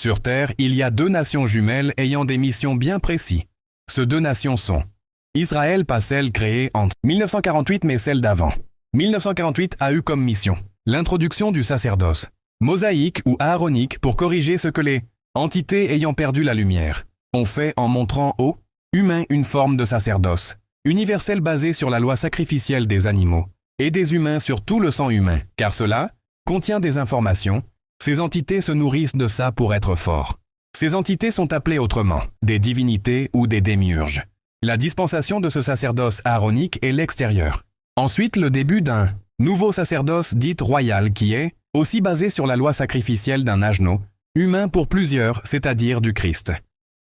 Sur Terre, il y a deux nations jumelles ayant des missions bien précises. Ces deux nations sont Israël, pas celle créée en 1948 mais celle d'avant. 1948 a eu comme mission l'introduction du sacerdoce mosaïque ou aaronique pour corriger ce que les entités ayant perdu la lumière ont fait en montrant aux humains une forme de sacerdoce universel basée sur la loi sacrificielle des animaux et des humains sur tout le sang humain, car cela contient des informations. Ces entités se nourrissent de ça pour être forts. Ces entités sont appelées autrement des divinités ou des démiurges. La dispensation de ce sacerdoce aaronique est l'extérieur. Ensuite, le début d'un nouveau sacerdoce dit royal qui est aussi basé sur la loi sacrificielle d'un agneau, humain pour plusieurs, c'est-à-dire du Christ,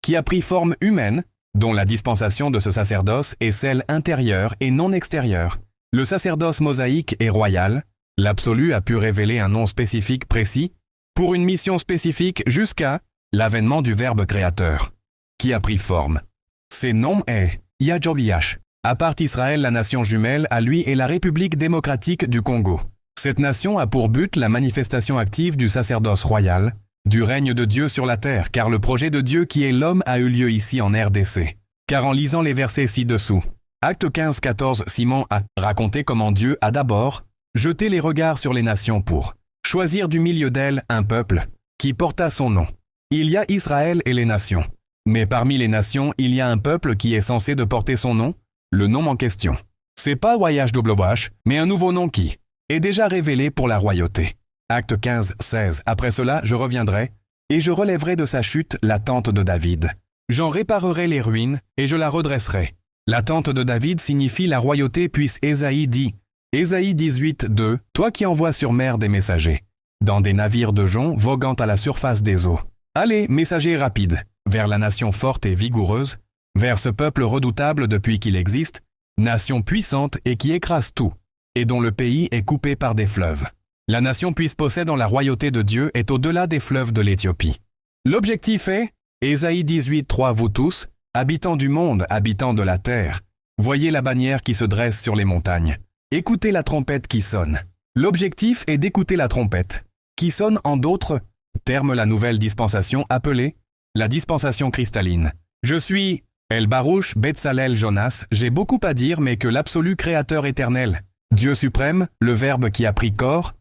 qui a pris forme humaine, dont la dispensation de ce sacerdoce est celle intérieure et non extérieure. Le sacerdoce mosaïque est royal, l'absolu a pu révéler un nom spécifique précis, pour une mission spécifique jusqu'à l'avènement du Verbe créateur, qui a pris forme. Ses noms est Yajobiash. À part Israël, la nation jumelle à lui est la République démocratique du Congo. Cette nation a pour but la manifestation active du sacerdoce royal, du règne de Dieu sur la terre, car le projet de Dieu qui est l'homme a eu lieu ici en RDC. Car en lisant les versets ci-dessous, Acte 15-14, Simon a raconté comment Dieu a d'abord jeté les regards sur les nations pour choisir du milieu d'elles un peuple qui porta son nom. Il y a Israël et les nations. Mais parmi les nations, il y a un peuple qui est censé de porter son nom, le nom en question. C'est pas Wayach, mais un nouveau nom qui est déjà révélé pour la royauté. Acte 15-16. Après cela, je reviendrai, et je relèverai de sa chute la tente de David. J'en réparerai les ruines, et je la redresserai. La tente de David signifie la royauté, puis Ésaïe dit, Ésaïe 18-2, toi qui envoies sur mer des messagers, dans des navires de jonc voguant à la surface des eaux. Allez, messagers rapides, vers la nation forte et vigoureuse, vers ce peuple redoutable depuis qu'il existe, nation puissante et qui écrase tout, et dont le pays est coupé par des fleuves. La nation puisse posséder la royauté de Dieu est au-delà des fleuves de l'Éthiopie. L'objectif est, Ésaïe 18-3, vous tous, habitants du monde, habitants de la terre, voyez la bannière qui se dresse sur les montagnes. Écoutez la trompette qui sonne. L'objectif est d'écouter la trompette, qui sonne en d'autres termes la nouvelle dispensation appelée la dispensation cristalline. Je suis El Baruch Betzalel Jonas, j'ai beaucoup à dire mais que l'absolu créateur éternel, Dieu suprême, le Verbe qui a pris corps,